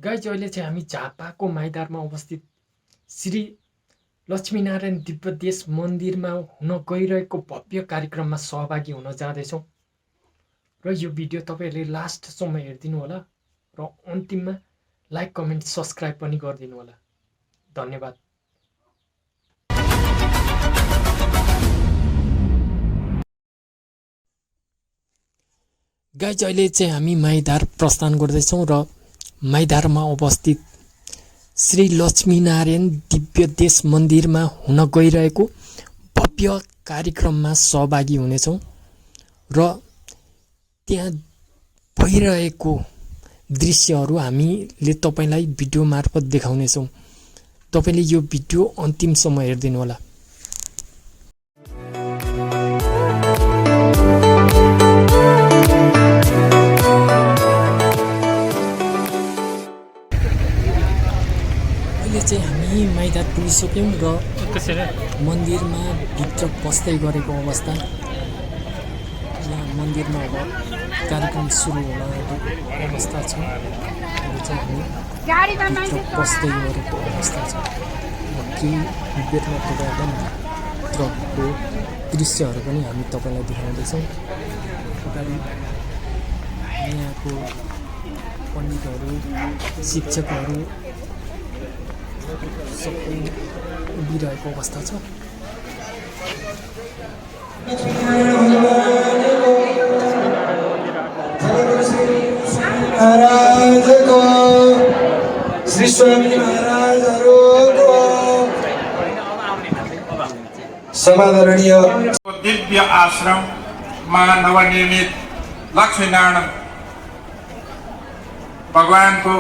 Guys अहिले चाहिँ हामी झापाको माइदारमा अवस्थित श्री लक्ष्मीनारायण दिव्यदेश मन्दिरमा हुन गइरहेको भव्य कार्यक्रममा सहभागी हुन जाँदैछौँ र यो भिडियो तपाईँहरूले लास्टसम्म हेरिदिनु होला र अन्तिममा लाइक कमेन्ट सब्सक्राइब पनि गरिदिनु होला। धन्यवाद। गाइज अहिले चाहिँ हामी माइदार प्रस्थान गर्दैछौँ र माइदारमा अवस्थित श्री लक्ष्मीनारायण दिव्यदेश मन्दिरमा हुन गइरहेको भव्य कार्यक्रममा सहभागी हुनेछौँ र त्यहाँ भइरहेको दृश्यहरू हामीले तपाईँलाई भिडियो मार्फत देखाउनेछौँ। तपाईँले यो भिडियो अन्तिमसम्म हेरिदिनु होला। अहिले चाहिँ हामी माइदार पुगिसक्यौँ र मन्दिरमा भित्र पस्दै गरेको अवस्था। यहाँ मन्दिरमा अब कार्यक्रम सुरु हुन अवस्था छ। अहिले चाहिँ हामी भित्र पस्दै गरेको अवस्था छ। केही बेरमा तपाईँहरूलाई भित्रको दृश्यहरू पनि हामी तपाईँलाई देखाउँदैछौँ। अगाडि यहाँको पण्डितहरू, शिक्षकहरू सबै उभिरहेको अवस्था छ। महाराजको श्री स्वामी महाराजहरूको समादरणीय दिव्य आश्रम नवनिर्मित लक्ष्मीनारायण भगवानको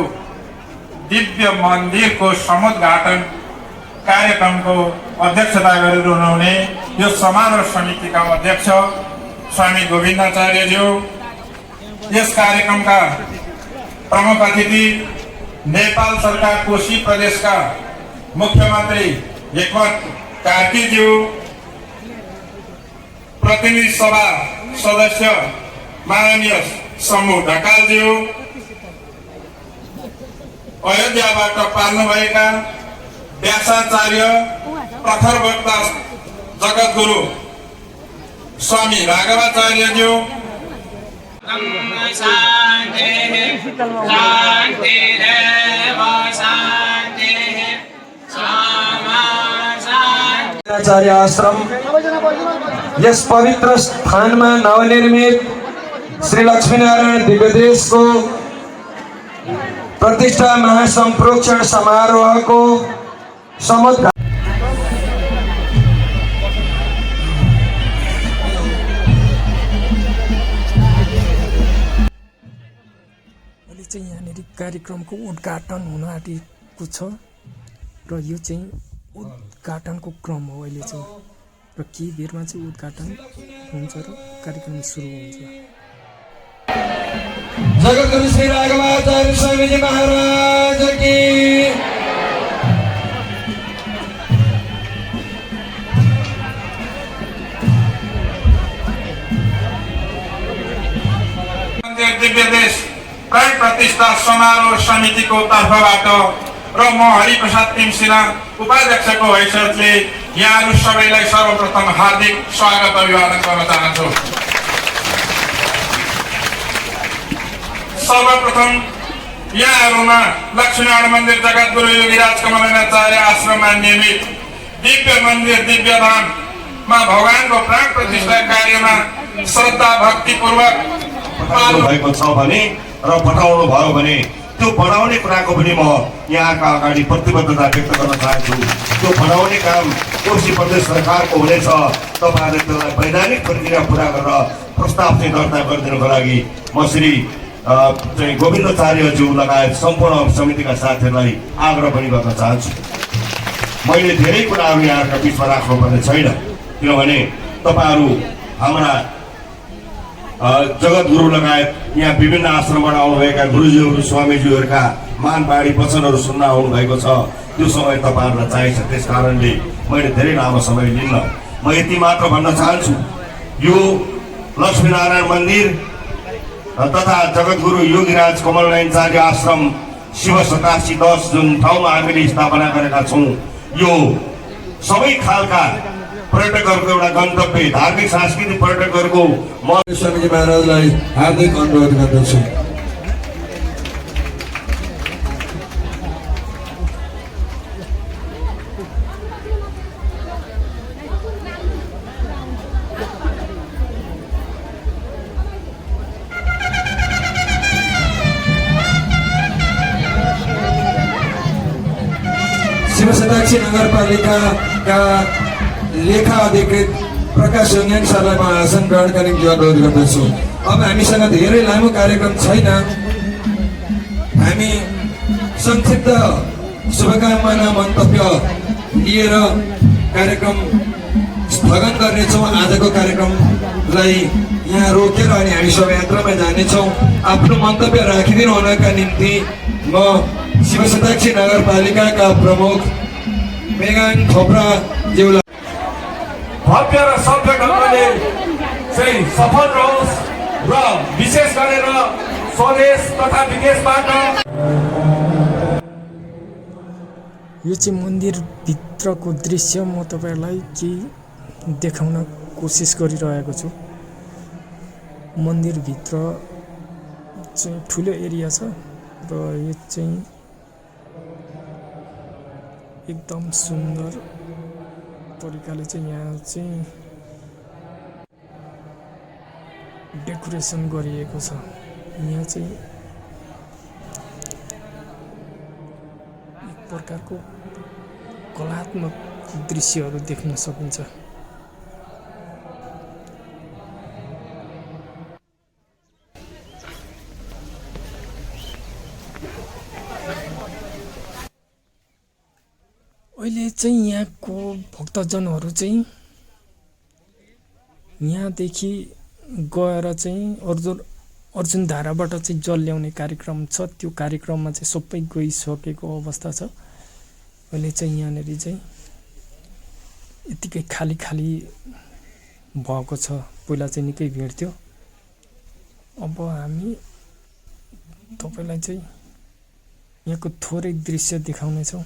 दिव्य मंदिर को समुद्घाटन कार्यक्रम को अध्यक्षता गरिरहनुहुने यो समारोह समिति का अध्यक्ष स्वामी गोविन्दाचार्यज्यू, यस कार्यक्रम का प्रमुख अतिथि नेपाल सरकार कोशी प्रदेश का मुख्यमंत्री हेमन्त कार्कीज्यू, प्रतिनिधि सभा सदस्य माननीय समूह ढकालज्यू, अयोध्याबाट पाल्नुभएका व्यासाचार्य प्रखरवक्ता जगद्गुरु स्वामी राघवाचार्यज्यू, आचार्य आश्रम यस पवित्र स्थानमा नवनिर्मित श्री लक्ष्मीनारायण दिव्यदेश को प्रतिष्ठा महासंप्रोक्षण समारोह को समुद्घाटन अहिले चाहिँ यहाँनिर कार्यक्रमको उद्घाटन हुन आँटेको छ र यो चाहिँ उद्घाटनको क्रम हो अहिले चाहिँ, र केही बेरमा चाहिँ उद्घाटन हुन्छ र कार्यक्रम सुरु हुन्छ। जगद्गुरु श्री राघवाचार्य स्वामी जी महाराज की दिव्यदेश प्राण प्रतिष्ठा समारोह समिति को तर्फबाट र म हरिप्रसाद तिमसिना उपाध्यक्षको हैसियतले यहाँहरू सबैलाई सर्वप्रथम हार्दिक स्वागत अभिवादन गर्न चाहन्छु। सर्वप्रथम यहाँहरूमा लक्ष्मीनारायण मन्दिर जगद्गुरु योगीराज कमलाचार्य आश्रममा निर्मित दिव्य मन्दिर दिव्य धाममा भगवानको प्राण प्रतिष्ठा कार्यमा श्रद्धा भक्तिपूर्वक भएको छ भने र पठाउनु भयो भने त्यो बनाउने कुराको पनि म यहाँका अगाडि प्रतिबद्धता व्यक्त गर्न चाहन्छु। त्यो बनाउने काम कोशी प्रदेश सरकारको हुनेछ। तपाईँहरूले त्यसलाई वैधानिक प्रक्रिया पुरा गरेर प्रस्ताव चाहिँ दर्ता गरिदिनुको लागि म श्री गोविन्दाचार्यज्यू लगायत सम्पूर्ण समितिका साथीहरूलाई आग्रह पनि गर्न चाहन्छु। मैले धेरै कुराहरू यहाँका बिचमा राख्नुपर्ने छैन, किनभने तपाईँहरू हाम्रा जगद्गुरु लगायत यहाँ विभिन्न आश्रमबाट आउनुभएका गुरुजीहरू स्वामीजीहरूका मानबाणी वचनहरू सुन्न आउनु भएको छ। त्यो समय तपाईँहरूलाई चाहिन्छ, त्यस कारणले मैले धेरै लामो समय लिन्न। म यति मात्र भन्न चाहन्छु, यो लक्ष्मीनारायण मन्दिर तथा जगद्गुरु योगीराज कमलाचार्य आश्रम शिव 8710 जुन ठाउँमा हामीले स्थापना गरेका छौँ, यो सबै खालका पर्यटकहरूको एउटा गन्तव्य, धार्मिक सांस्कृतिक पर्यटकहरूको स्वामीजी महाराजलाई हार्दिक अनुरोध गर्दछु। शिवशताक्षी नगरपालिकाका लेखा अधिकृत प्रकाश योन्याङ सरलाई म आसन ग्रहणका निम्ति अनुरोध गर्दछु। अब हामीसँग धेरै लामो कार्यक्रम छैन, हामी संक्षिप्त शुभकामना मन्तव्य लिएर कार्यक्रम स्थगन गर्नेछौँ। आजको कार्यक्रमलाई यहाँ रोकेर अनि हामी शोभायात्रामा जानेछौँ। आफ्नो मन्तव्य राखिदिनु हुनका निम्ति म शिवशताक्षी नगरपालिकाका प्रमुख मेगान थोप्राज्यूलाई भव्य र सभ्य ढङ्गले चाहिँ सफल रहोस् र विशेष गरेर स्वदेश तथा विदेशबाट। यो चाहिँ मन्दिरभित्रको दृश्य म तपाईँहरूलाई केही देखाउन कोसिस गरिरहेको छु। मन्दिरभित्र चाहिँ ठुलो एरिया छ र यो चाहिँ एकदम सुन्दर तरिकाले चाहिँ यहाँ चाहिँ डेकोरेसन गरिएको छ। यहाँ चाहिँ एक प्रकारको कलात्मक दृश्यहरू देख्न सकिन्छ। अहिले चाहिँ यहाँको भक्तजनहरू चाहिँ यहाँदेखि गएर चाहिँ अर्जुन धाराबाट चाहिँ जल ल्याउने कार्यक्रम छ। त्यो कार्यक्रममा चाहिँ सबै गइसकेको अवस्था छ। अहिले चाहिँ यहाँनिर चाहिँ यतिकै खाली खाली भएको छ। पहिला चाहिँ निकै भिड थियो। अब हामी तपाईँलाई चाहिँ यहाँको थोरै दृश्य देखाउनेछौँ।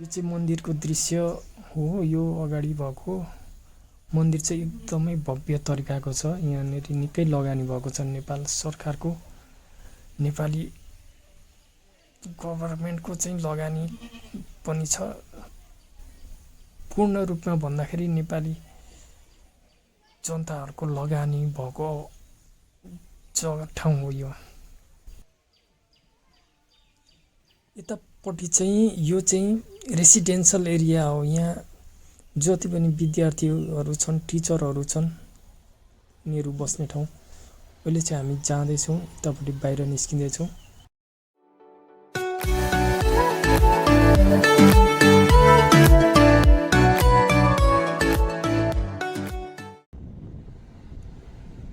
यो चाहिँ मन्दिरको दृश्य हो। यो अगाडि भएको मन्दिर चाहिँ एकदमै भव्य तरिकाको छ। यहाँनिर निकै लगानी भएको छ नेपाल सरकारको, नेपाली गभर्मेन्टको चाहिँ लगानी पनि छ। पूर्ण रूपमा भन्दाखेरि नेपाली जनताहरूको लगानी भएको जग्गा ठाउँ हो यो। यतापट्टि चाहिँ यो चाहिँ रेसिडेन्सियल एरिया हो। यहाँ जति पनि विद्यार्थीहरू छन्, टिचरहरू छन्, उनीहरू बस्ने ठाउँ। अहिले चाहिँ हामी जाँदैछौँ, यतापट्टि बाहिर निस्किँदैछौँ।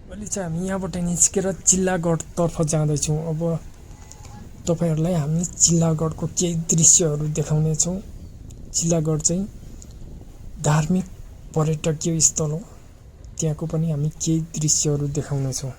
अहिले चाहिँ हामी यहाँबाट निस्केर चिल्लागढतर्फ जाँदैछौँ। अब तपाईहरूलाई हामी चिल्लागढको केही दृश्यहरू देखाउनेछौँ। चिल्लागढ चाहिँ धार्मिक पर्यटकीय स्थल हो। त्यहाँको पनि हामी केही दृश्यहरू देखाउनेछौँ।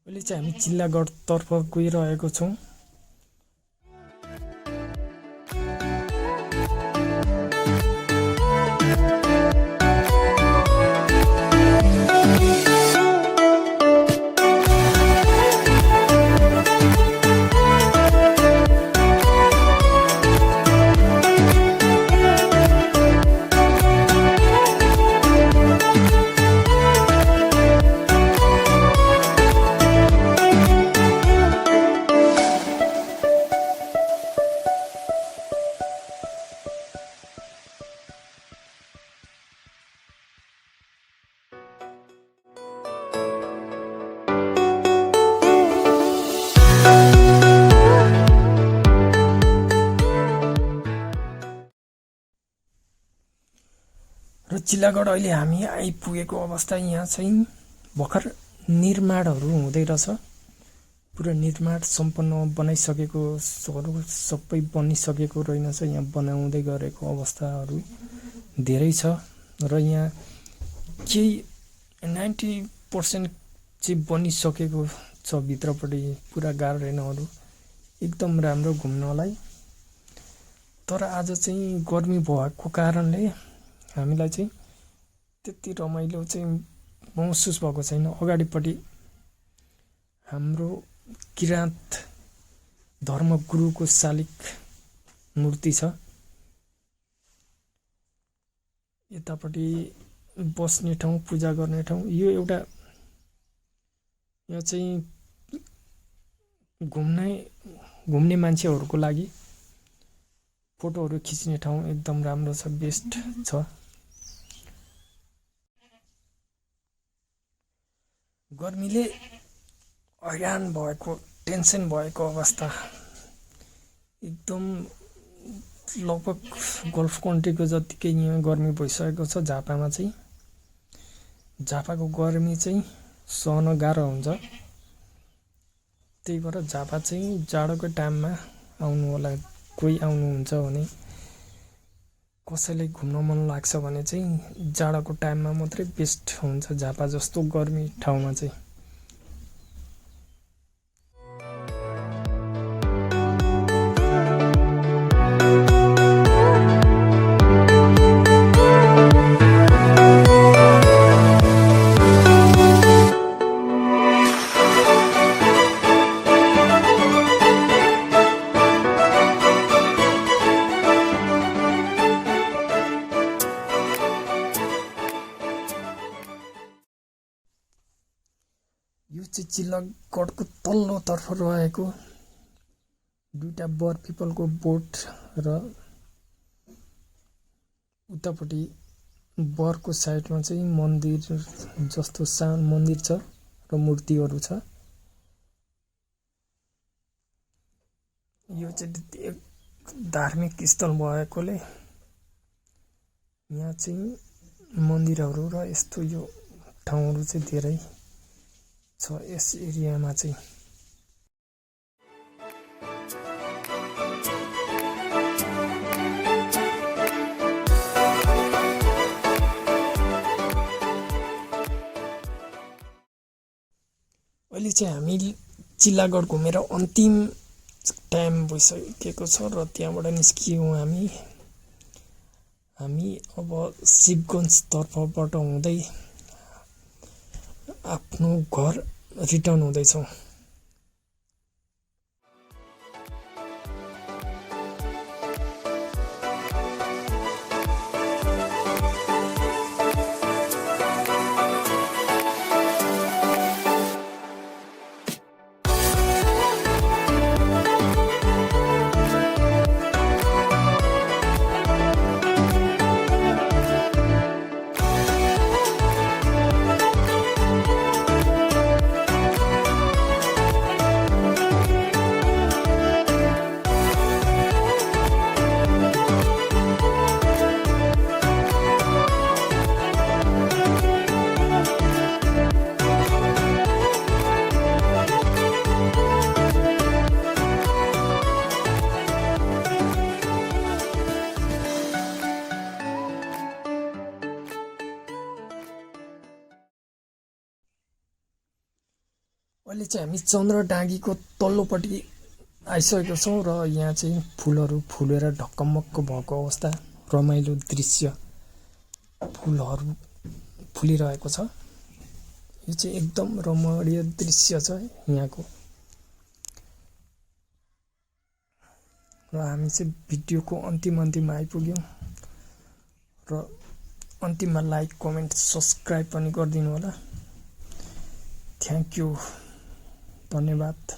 अहिले चाहिँ हामी चिल्लागढतर्फ गइरहेको छौँ। चिल्लागढ अहिले हामी आइपुगेको अवस्था यहाँ चाहिँ भर्खर निर्माणहरू हुँदै रहेछ। पुरा निर्माण सम्पन्न बनाइसकेको सबै बनिसकेको रहेनछ। यहाँ बनाउँदै गरेको अवस्थाहरू धेरै छ र यहाँ केही 90% चाहिँ बनिसकेको छ भित्रपट्टि। पुरा गार्डनहरू एकदम राम्रो घुम्नलाई। तर आज चाहिँ गर्मी भएको कारणले हामीलाई चाहिँ त्यति रमाइलो चाहिँ महसुस भएको छैन। अगाडिपट्टि हाम्रो किराँत धर्मगुरुको शालिग मूर्ति छ। यतापट्टि बस्ने ठाउँ, पूजा गर्ने ठाउँ। यो एउटा यो चाहिँ घुम्ने मान्छेहरूको लागि फोटोहरू खिच्ने ठाउँ एकदम राम्रो छ, बेस्ट छ। गर्मीले हैरान भएको, टेन्सन भएको अवस्था एकदम लगभग गल्फ कन्ट्रीको जतिकै यहाँ गर्मी भइसकेको छ। झापामा चाहिँ झापाको गर्मी चाहिँ सहन गाह्रो हुन्छ। त्यही भएर झापा चाहिँ जाडोको टाइममा आउनु होला। कोही आउनुहुन्छ भने, कसैलाई घुम्न मन लाग्छ भने चाहिँ जाडोको टाइममा मात्रै बेस्ट हुन्छ झापा जस्तो गर्मी ठाउँमा चाहिँ। यो चाहिँ चिल्लागढको तल्लोतर्फ रहेको दुईटा बर पिपलको बोट र उतापट्टि बरको साइडमा चाहिँ मन्दिर जस्तो सानो मन्दिर छ र मूर्तिहरू छ। यो चाहिँ एक धार्मिक स्थल भएकोले यहाँ चाहिँ मन्दिरहरू र यस्तो यो ठाउँहरू चाहिँ धेरै छ यस एरियामा चाहिँ। अहिले चाहिँ हामी चिल्लागढ घुमेर अन्तिम टाइम भइसकेको छ र त्यहाँबाट निस्कियौँ हामी अब शिवगञ्ज तर्फबाट हुँदै आफ्नो घर रिटर्न हुँदैछौँ। अहिले चाहिँ हामी चन्द्रडाँगीको तल्लोपट्टि आइसकेको छौँ र यहाँ चाहिँ फुलहरू फुलेर ढकमक्क भएको अवस्था, रमाइलो दृश्य, फुलहरू फुलिरहेको छ। यो चाहिँ एकदम रमणीय दृश्य छ यहाँको। र हामी चाहिँ भिडियोको अन्तिममा आइपुग्यौँ र अन्तिममा लाइक, कमेन्ट, सब्सक्राइब पनि गरिदिनु होला। थ्याङ्क यू, धन्यवाद।